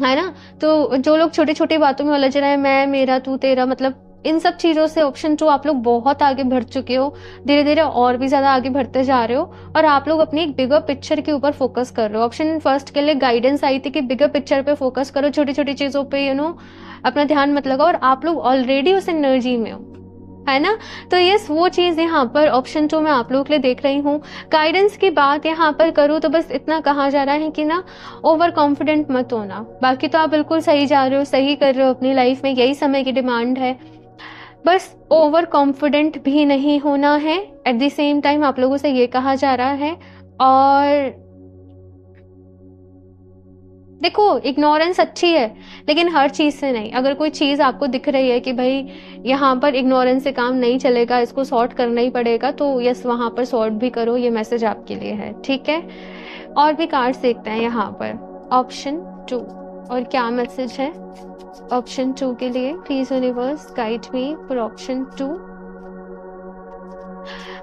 ना। तो जो लोग छोटी छोटी बातों में उलझ रहे हैं, मैं मेरा तू तेरा, मतलब इन सब चीजों से ऑप्शन 2 आप लोग बहुत आगे बढ़ चुके हो, धीरे धीरे और भी ज्यादा आगे बढ़ते जा रहे हो। और आप लोग अपनी एक बिगर पिक्चर के ऊपर फोकस कर रहे हो। ऑप्शन फर्स्ट के लिए गाइडेंस आई थी कि बिगर पिक्चर पे फोकस करो, छोटी छोटी चीजों पे अपना ध्यान मत लगाओ, और आप लोग ऑलरेडी उस एनर्जी में हो, है ना। तो यस, वो चीज यहाँ पर ऑप्शन 2 में आप लोगों के लिए देख रही हूँ। गाइडेंस की बात यहाँ पर करूँ तो बस इतना कहा जा रहा है कि ना ओवर कॉन्फिडेंट मत होना। बाकी तो आप बिल्कुल सही जा रहे हो, सही कर रहे हो अपनी लाइफ में, यही समय की डिमांड है। बस ओवर कॉन्फिडेंट भी नहीं होना है। एट द सेम टाइम आप लोगों से ये कहा जा रहा है। और देखो, इग्नोरेंस अच्छी है लेकिन हर चीज से नहीं। अगर कोई चीज आपको दिख रही है कि भाई यहाँ पर इग्नोरेंस से काम नहीं चलेगा, इसको सॉर्ट करना ही पड़ेगा, तो यस वहां पर सॉर्ट भी करो। ये मैसेज आपके लिए है, ठीक है। और भी कार्ड्स देखते हैं यहाँ पर ऑप्शन 2 और क्या मैसेज है ऑप्शन 2 के लिए। Please universe guide me for option 2।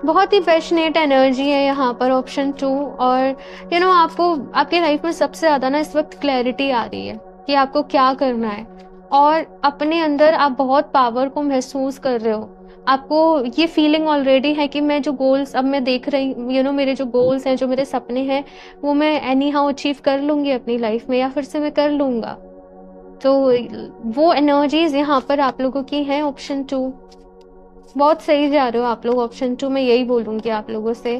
बहुत ही पैशनेट एनर्जी है यहाँ पर ऑप्शन 2। और आपको आपकी लाइफ में सबसे ज्यादा ना इस वक्त क्लैरिटी आ रही है कि आपको क्या करना है, और अपने अंदर आप बहुत पावर को महसूस कर रहे हो। आपको ये फीलिंग ऑलरेडी है कि मैं जो गोल्स अब मैं देख रही मेरे जो गोल्स हैं, जो मेरे सपने हैं, वो मैं एनी हाउ अचीव कर लूंगी अपनी लाइफ में, या फिर से मैं कर लूंगा। तो वो एनर्जीज यहाँ पर आप लोगों की है ऑप्शन 2। बहुत सही जा रहे हो आप लोग ऑप्शन 2 में, यही बोलूंगी आप लोगों से।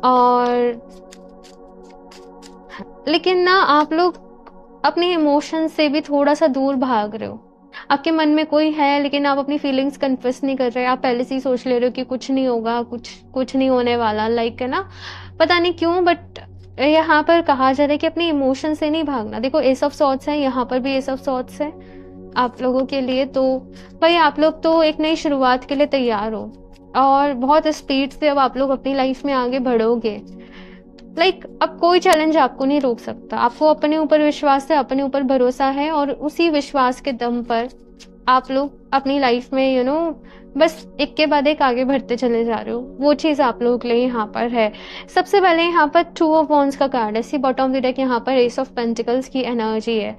और लेकिन ना आप लोग अपने इमोशन से भी थोड़ा सा दूर भाग रहे हो। आपके मन में कोई है लेकिन आप अपनी फीलिंग्स कन्फेस नहीं कर रहे। आप पहले से ही सोच ले रहे हो कि कुछ नहीं होगा, कुछ नहीं होने वाला, लाइक है ना, पता नहीं क्यों। बट यहाँ पर कहा जा रहा है कि अपने इमोशन से नहीं भागना। देखो एस ऑफ सॉर्ड्स है, यहाँ पर भी एस ऑफ सॉर्ड्स है आप लोगों के लिए। तो भाई आप लोग तो एक नई शुरुआत के लिए तैयार हो, और बहुत स्पीड से अब आप लोग अपनी लाइफ में आगे बढ़ोगे। लाइक अब कोई चैलेंज आपको नहीं रोक सकता। आपको अपने ऊपर विश्वास है, अपने ऊपर भरोसा है, और उसी विश्वास के दम पर आप लोग अपनी लाइफ में बस एक के बाद एक आगे बढ़ते चले जा रहे हो। वो चीज आप लोगों के लिए यहाँ पर है। सबसे पहले यहाँ पर 2 ऑफ वॉन्ड्स का कार्ड है। सी बॉटम ऑफ द डेक यहाँ पर एस ऑफ पेंटिकल्स की एनर्जी है।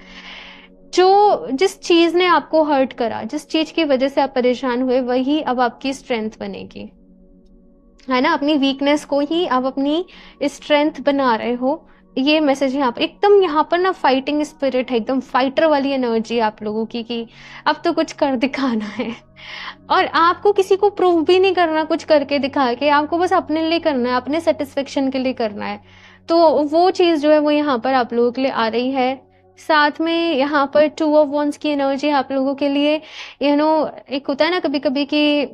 जिस चीज ने आपको हर्ट करा, जिस चीज की वजह से आप परेशान हुए, वही अब आपकी स्ट्रेंथ बनेगी, है ना। अपनी वीकनेस को ही आप अपनी स्ट्रेंथ बना रहे हो। ये मैसेज यहाँ पर एकदम, यहाँ पर ना फाइटिंग स्पिरिट है, एकदम फाइटर वाली एनर्जी आप लोगों की कि अब तो कुछ कर दिखाना है। और आपको किसी को प्रूव भी नहीं करना कुछ करके दिखा के, आपको बस अपने लिए करना है, अपने सेटिस्फेक्शन के लिए करना है। तो वो चीज जो है वो यहाँ पर आप लोगों के लिए आ रही है। साथ में यहाँ पर 2 ऑफ वॉन्ड्स की एनर्जी आप लोगों के लिए एक होता है ना कभी कभी कि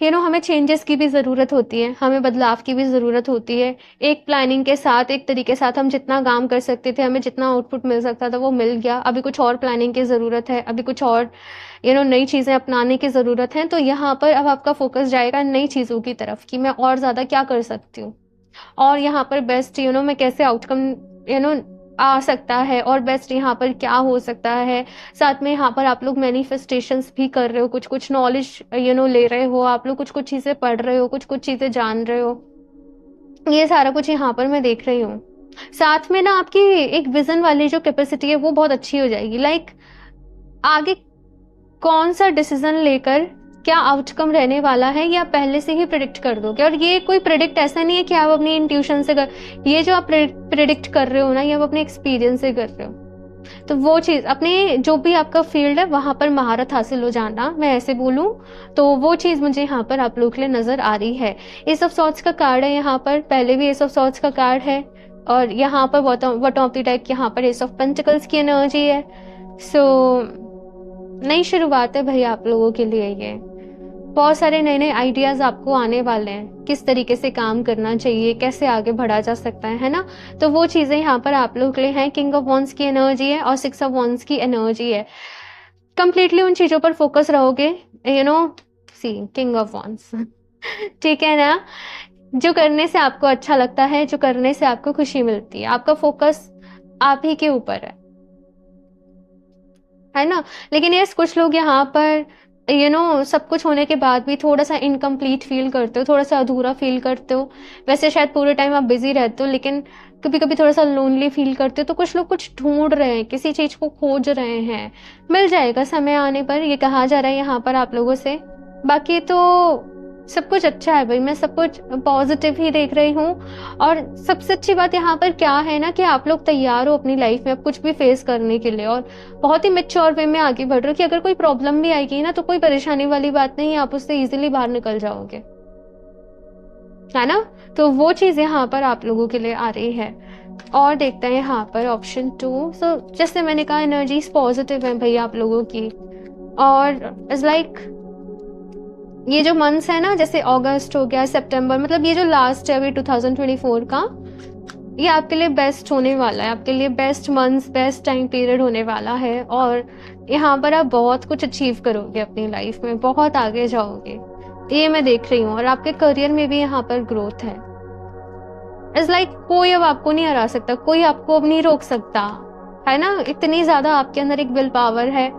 हमें चेंजेस की भी ज़रूरत होती है, हमें बदलाव की भी ज़रूरत होती है। एक प्लानिंग के साथ, एक तरीके के साथ हम जितना काम कर सकते थे, हमें जितना आउटपुट मिल सकता था वो मिल गया। अभी कुछ और प्लानिंग की ज़रूरत है, अभी कुछ और नई चीज़ें अपनाने की ज़रूरत है। तो यहाँ पर अब आपका फोकस जाएगा नई चीज़ों की तरफ कि मैं और ज़्यादा क्या कर सकती हूँ, और यहाँ पर बेस्ट मैं कैसे आउटकम आ सकता है, और बेस्ट यहाँ पर क्या हो सकता है। साथ में यहाँ पर आप लोग मैनिफेस्टेशंस भी कर रहे हो, कुछ कुछ नॉलेज ले रहे हो आप लोग, कुछ कुछ चीज़ें पढ़ रहे हो, कुछ कुछ चीज़ें जान रहे हो। ये सारा कुछ यहाँ पर मैं देख रही हूँ। साथ में ना आपकी एक विजन वाली जो कैपेसिटी है वो बहुत अच्छी हो जाएगी। लाइक आगे कौन सा डिसीजन लेकर क्या आउटकम रहने वाला है, ये आप पहले से ही प्रिडिक्ट कर दोगे। और ये कोई प्रिडिक्ट ऐसा नहीं है कि आप अपनी इंट्यूशन से ये जो आप प्रिडिक्ट कर रहे हो ना, ये आप अपने एक्सपीरियंस से कर रहे हो। तो वो चीज़ अपने जो भी आपका फील्ड है वहाँ पर महारत हासिल हो जाना, मैं ऐसे बोलूँ तो वो चीज़ मुझे यहाँ पर आप लोगों के लिए नज़र आ रही है। एस ऑफ सॉर्ड्स का कार्ड है यहाँ पर, पहले भी एस ऑफ सॉर्ड्स का कार्ड है, और यहाँ पर बॉटम ऑफ द डेक यहाँ पर एस ऑफ पेंटिकल्स की एनर्जी है। सो नई शुरुआत है भाई आप लोगों के लिए ये। बहुत सारे नए नए आइडियाज आपको आने वाले हैं, किस तरीके से काम करना चाहिए, कैसे आगे बढ़ा जा सकता है ना। तो वो चीजें यहाँ पर आप लोगों के लिए हैं। किंग ऑफ वॉन्ड्स की एनर्जी है और 6 ऑफ वॉन्ड्स की एनर्जी है। कंप्लीटली उन चीजों पर फोकस रहोगे, सी किंग ऑफ वॉन्ड्स ठीक है ना, जो करने से आपको अच्छा लगता है, जो करने से आपको खुशी मिलती है, आपका फोकस आप ही के ऊपर है ना। लेकिन यस, कुछ लोग यहाँ पर सब कुछ होने के बाद भी थोड़ा सा इनकम्प्लीट फील करते हो, थोड़ा सा अधूरा फील करते हो। वैसे शायद पूरे टाइम आप बिजी रहते हो, लेकिन कभी कभी थोड़ा सा लोनली फील करते हो। तो कुछ लोग कुछ ढूंढ रहे हैं, किसी चीज को खोज रहे हैं, मिल जाएगा समय आने पर, ये कहा जा रहा है यहाँ पर आप लोगों से। बाकी तो सब कुछ अच्छा है भाई, मैं सब कुछ पॉजिटिव ही देख रही हूँ। और सबसे अच्छी बात यहाँ पर क्या है ना, कि आप लोग तैयार हो अपनी लाइफ में अब कुछ भी फेस करने के लिए, और बहुत ही मैच्योर वे में आगे बढ़ रहे हो कि अगर कोई प्रॉब्लम भी आएगी ना, तो कोई परेशानी वाली बात नहीं है, आप उससे इजीली बाहर निकल जाओगे, है ना। तो वो चीज यहाँ पर आप लोगों के लिए आ रही है। और देखते हैं यहाँ पर ऑप्शन 2। सो जैसे मैंने कहा, एनर्जीज पॉजिटिव है भाई आप लोगों की। और इज लाइक ये जो मंथ्स है ना, जैसे अगस्त हो गया, सितंबर, मतलब ये जो लास्ट है अभी 2024 का, ये आपके लिए बेस्ट होने वाला है, आपके लिए best months, best time period होने वाला है। और यहाँ पर आप बहुत कुछ अचीव करोगे अपनी लाइफ में, बहुत आगे जाओगे, ये मैं देख रही हूँ। और आपके करियर में भी यहाँ पर ग्रोथ है। इट्स लाइक कोई अब आपको नहीं हरा सकता, कोई आपको अब नहीं रोक सकता, है ना। इतनी ज्यादा आपके अंदर एक विल पावर है,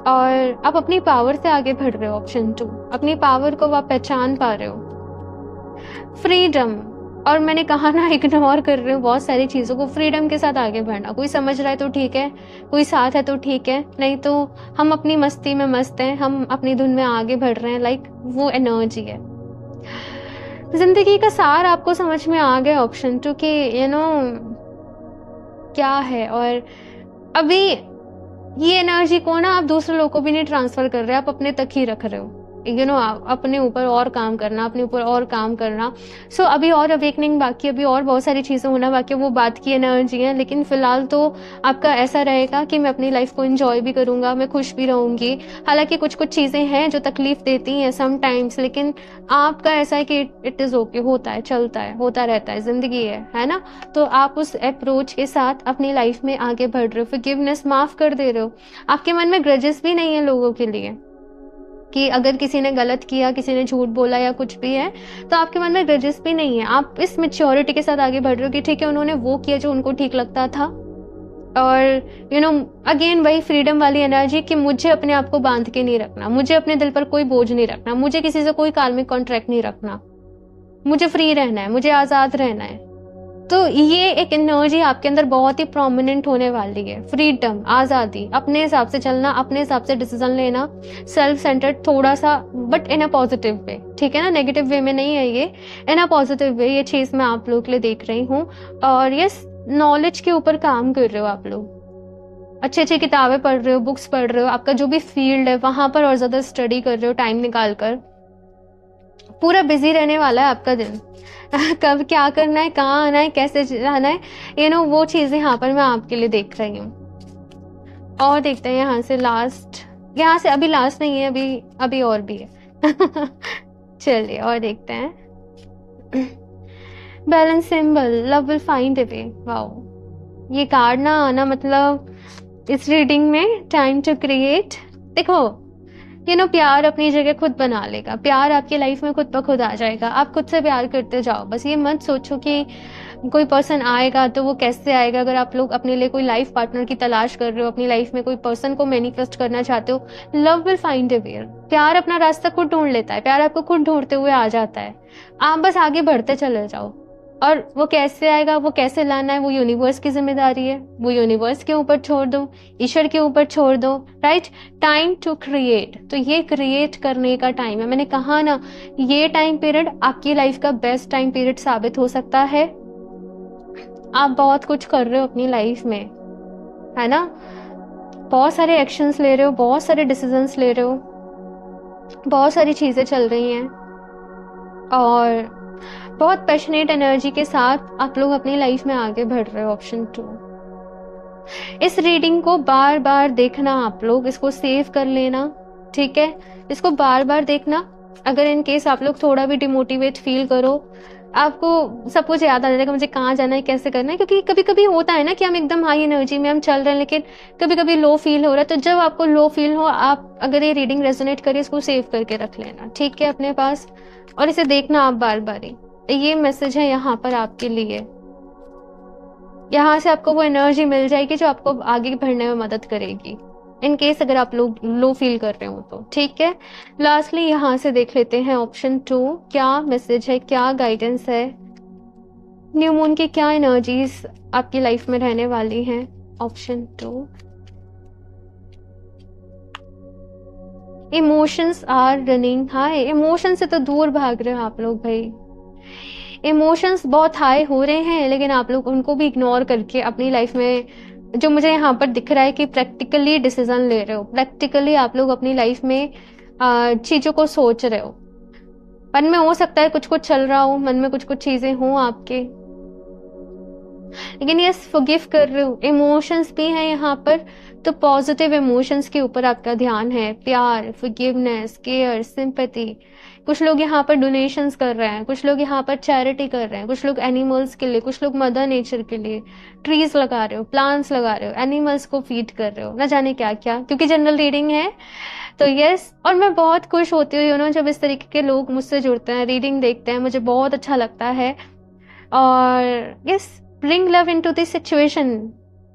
और आप अपनी पावर से आगे बढ़ रहे हो। ऑप्शन 2, अपनी पावर को आप पहचान पा रहे हो। फ्रीडम, और मैंने कहा ना, इग्नोर कर रहे हो बहुत सारी चीजों को, फ्रीडम के साथ आगे बढ़ना। कोई समझ रहा है तो ठीक है, कोई साथ है तो ठीक है, नहीं तो हम अपनी मस्ती में मस्त हैं, हम अपनी धुन में आगे बढ़ रहे हैं। लाइक वो एनर्जी है। जिंदगी का सार आपको समझ में आ गया ऑप्शन 2 कि क्या है। और अभी ये एनर्जी को ना आप दूसरे लोगों को भी नहीं ट्रांसफर कर रहे, आप अपने तक ही रख रहे हो। अपने ऊपर और काम करना, अपने ऊपर और काम करना। सो अभी और अवेकनिंग बाकी, अभी और बहुत सारी चीजें होना बाकी, वो बात की एनर्जी है। लेकिन फिलहाल तो आपका ऐसा रहेगा कि मैं अपनी लाइफ को एंजॉय भी करूंगा, मैं खुश भी रहूंगी। हालांकि कुछ कुछ चीजें हैं जो तकलीफ देती हैं समटाइम्स, लेकिन आपका ऐसा है कि इट इज ओके, होता है, चलता है, होता रहता है, जिंदगी है ना। तो आप उस अप्रोच के साथ अपनी लाइफ में आगे बढ़ रहे हो, फॉरगिवनेस, माफ कर दे रहे हो। आपके मन में ग्रजेस भी नहीं है लोगों के लिए, कि अगर किसी ने गलत किया, किसी ने झूठ बोला या कुछ भी है, तो आपके मन में ग्रजेस भी नहीं है। आप इस मैच्योरिटी के साथ आगे बढ़ रहे हो कि ठीक है, उन्होंने वो किया जो उनको ठीक लगता था। और अगेन वही फ्रीडम वाली एनर्जी कि मुझे अपने आप को बांध के नहीं रखना, मुझे अपने दिल पर कोई बोझ नहीं रखना, मुझे किसी से कोई कार्मिक कॉन्ट्रैक्ट नहीं रखना, मुझे फ्री रहना है, मुझे आजाद रहना है। तो ये एक एनर्जी आपके अंदर बहुत ही प्रोमिनेंट होने वाली है। फ्रीडम, आजादी, अपने हिसाब से चलना, अपने हिसाब से डिसीजन लेना, सेल्फ सेंटर्ड थोड़ा सा, but in a positive way, ठीक है ना, नेगेटिव वे में नहीं है ये, इन अ पॉजिटिव वे। ये चीज मैं आप लोग के लिए देख रही हूँ। और यस, नॉलेज के ऊपर काम कर रहे हो आप लोग, अच्छी अच्छी किताबें पढ़ रहे हो, बुक्स पढ़ रहे हो, आपका जो भी फील्ड है वहां पर और ज्यादा स्टडी कर रहे हो टाइम निकाल कर। पूरा बिजी रहने वाला है आपका दिन कब क्या करना है, कहाँ आना है, कैसे जाना है, वो चीजें यहाँ पर मैं आपके लिए देख रही हूँ। और देखते हैं यहाँ से लास्ट, यहाँ से अभी लास्ट नहीं है, अभी और भी है चलिए और देखते हैं। Balance symbol, love will find a way. Wow, ये कार्ड ना आना मतलब इस रीडिंग में टाइम टू क्रिएट। देखो प्यार अपनी जगह खुद बना लेगा, प्यार आपकी लाइफ में खुद ब खुद आ जाएगा। आप खुद से प्यार करते जाओ, बस ये मत सोचो कि कोई पर्सन आएगा तो वो कैसे आएगा। अगर आप लोग अपने लिए कोई लाइफ पार्टनर की तलाश कर रहे हो, अपनी लाइफ में कोई पर्सन को मैनिफेस्ट करना चाहते हो, लव विल फाइंड अ वे। प्यार अपना रास्ता खुद ढूंढ लेता है, प्यार आपको खुद ढूंढते हुए आ जाता है। आप बस आगे बढ़ते चले जाओ, और वो कैसे आएगा, वो कैसे लाना है, वो यूनिवर्स की जिम्मेदारी है, वो यूनिवर्स के ऊपर छोड़ दो, ईश्वर के ऊपर छोड़ दो। राइट, टाइम टू क्रिएट, तो ये क्रिएट करने का टाइम है। मैंने कहा ना, ये टाइम पीरियड आपकी लाइफ का बेस्ट टाइम पीरियड साबित हो सकता है। आप बहुत कुछ कर रहे हो अपनी लाइफ में, है ना, बहुत सारे एक्शंस ले रहे हो, बहुत सारे डिसीजंस ले रहे हो, बहुत सारी चीजें चल रही हैं, और बहुत पैशनेट एनर्जी के साथ आप लोग अपनी लाइफ में आगे बढ़ रहे हो। ऑप्शन 2, इस रीडिंग को बार बार देखना, आप लोग इसको सेव कर लेना, ठीक है, इसको बार बार देखना। अगर इन केस आप लोग थोड़ा भी डिमोटिवेट फील करो, आपको सब कुछ याद आ जाएगा मुझे कहाँ जाना है, कैसे करना है। क्योंकि कभी कभी होता है ना कि हम एकदम हाई एनर्जी में हम चल रहे हैं, लेकिन कभी कभी लो फील हो रहा है। तो जब आपको लो फील हो, आप अगर ये रीडिंग रेजोनेट करे, इसको सेव करके रख लेना, ठीक है, अपने पास, और इसे देखना आप बार बार ही। ये मैसेज है यहाँ पर आपके लिए। यहाँ से आपको वो एनर्जी मिल जाएगी जो आपको आगे बढ़ने में मदद करेगी, इन केस अगर आप लोग लो फील कर रहे हो तो, ठीक है। लास्टली यहाँ से देख लेते हैं ऑप्शन 2, क्या मैसेज है, क्या गाइडेंस है, न्यू मून की क्या एनर्जीज आपकी लाइफ में रहने वाली हैं। Option 2, emotions are running high. Emotion से तो दूर भाग रहे हो आप लोग भाई, इमोशंस बहुत हाई हो रहे हैं, लेकिन आप लोग उनको भी इग्नोर करके अपनी लाइफ में, जो मुझे यहाँ पर दिख रहा है कि प्रैक्टिकली डिसीजन ले रहे हो, प्रैक्टिकली आप लोग अपनी लाइफ में चीज़ों को सोच रहे हो। मन में हो सकता है कुछ कुछ चल रहा हो, मन में कुछ कुछ चीज़ें हों आपके, लेकिन यस फॉरगिव कर रहे हो। इमोशंस भी हैं यहाँ पर, तो पॉजिटिव इमोशंस के ऊपर आपका ध्यान है, प्यार, फॉरगिवनेस, केयर, सिंपैथी। कुछ लोग यहाँ पर डोनेशंस कर रहे हैं, कुछ लोग यहाँ पर चैरिटी कर रहे हैं, कुछ लोग एनिमल्स के लिए, कुछ लोग मदर नेचर के लिए ट्रीज लगा रहे हो, प्लांट्स लगा रहे हो, एनिमल्स को फीड कर रहे हो, ना जाने क्या क्या, क्योंकि जनरल रीडिंग है। तो यस, और मैं बहुत खुश होती हूँ जब इस तरीके के लोग मुझसे जुड़ते हैं, रीडिंग देखते हैं, मुझे बहुत अच्छा लगता है। और yes, bring love into this situation.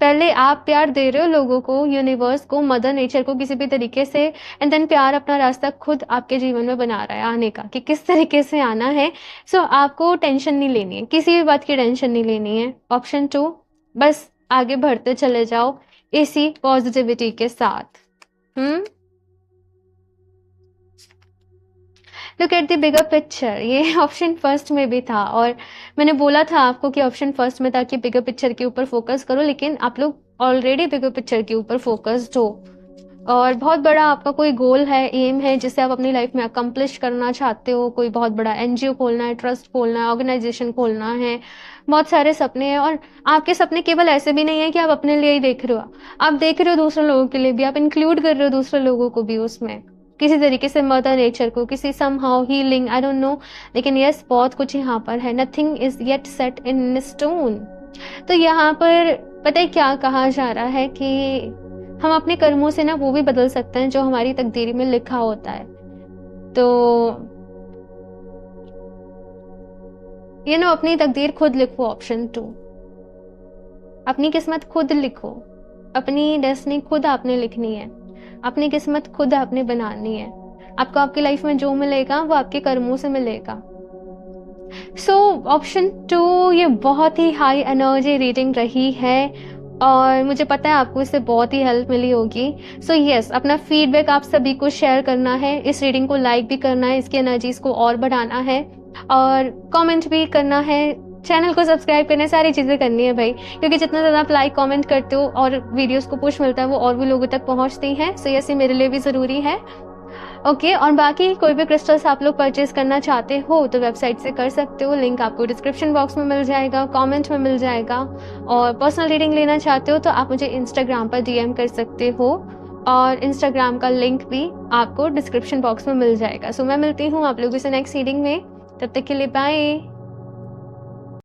पहले आप प्यार दे रहे हो लोगों को, यूनिवर्स को, मदर नेचर को, किसी भी तरीके से, एंड देन प्यार अपना रास्ता खुद आपके जीवन में बना रहा है आने का, कि किस तरीके से आना है। सो आपको टेंशन नहीं लेनी है, किसी भी बात की टेंशन नहीं लेनी है। ऑप्शन 2, बस आगे बढ़ते चले जाओ इसी पॉजिटिविटी के साथ। Look at the bigger picture, ये ऑप्शन फर्स्ट में भी था, और मैंने बोला था आपको कि ऑप्शन फर्स्ट में था कि बिगर पिक्चर के ऊपर फोकस करो, लेकिन आप लोग ऑलरेडी बिगर पिक्चर के ऊपर फोकस्ड हो, और बहुत बड़ा आपका कोई गोल है, एम है, जिसे आप अपनी लाइफ में अकम्प्लिश करना चाहते हो। कोई बहुत बड़ा एनजीओ खोलना है, ट्रस्ट खोलना है, ऑर्गेनाइजेशन खोलना है, बहुत सारे सपने हैं। और आपके सपने केवल ऐसे भी नहीं है कि आप अपने लिए ही देख रहे हो, आप देख रहे हो दूसरे लोगों के लिए भी, आप इंक्लूड कर रहे हो दूसरे लोगों को भी उसमें, किसी तरीके से मदर नेचर को, किसी somehow healing, I don't know, लेकिन यस बहुत कुछ यहाँ पर है। Nothing is yet set in stone. तो यहाँ पर पता है क्या कहा जा रहा है कि हम अपने कर्मों से ना वो भी बदल सकते हैं जो हमारी तकदीर में लिखा होता है। तो अपनी तकदीर खुद लिखो। ऑप्शन 2, अपनी किस्मत खुद लिखो, अपनी डेस्टिनी खुद आपने लिखनी है, अपनी किस्मत खुद आपने बनानी है। आपको आपकी लाइफ में जो मिलेगा वो आपके कर्मों से मिलेगा। सो ऑप्शन 2 ये बहुत ही हाई एनर्जी रीडिंग रही है, और मुझे पता है आपको इससे बहुत ही हेल्प मिली होगी। सो यस, अपना फीडबैक आप सभी को शेयर करना है, इस रीडिंग को लाइक भी करना है, इसकी एनर्जीज को और बढ़ाना है, और कमेंट भी करना है, चैनल को सब्सक्राइब करना है, सारी चीज़ें करनी है भाई, क्योंकि जितना ज़्यादा आप लाइक कमेंट करते हो और वीडियोस को पुश मिलता है वो और भी लोगों तक पहुंचती हैं। सो ये मेरे लिए भी ज़रूरी है। ओके, और बाकी कोई भी क्रिस्टल्स आप लोग परचेज करना चाहते हो तो वेबसाइट से कर सकते हो, लिंक आपको डिस्क्रिप्शन बॉक्स में मिल जाएगा, कमेंट में मिल जाएगा। और पर्सनल रीडिंग लेना चाहते हो तो आप मुझे इंस्टाग्राम पर DM कर सकते हो, और इंस्टाग्राम का लिंक भी आपको डिस्क्रिप्शन बॉक्स में मिल जाएगा। सो मैं मिलती हूँ आप लोगों से नेक्स्ट रीडिंग में, तब तक के लिए बाय।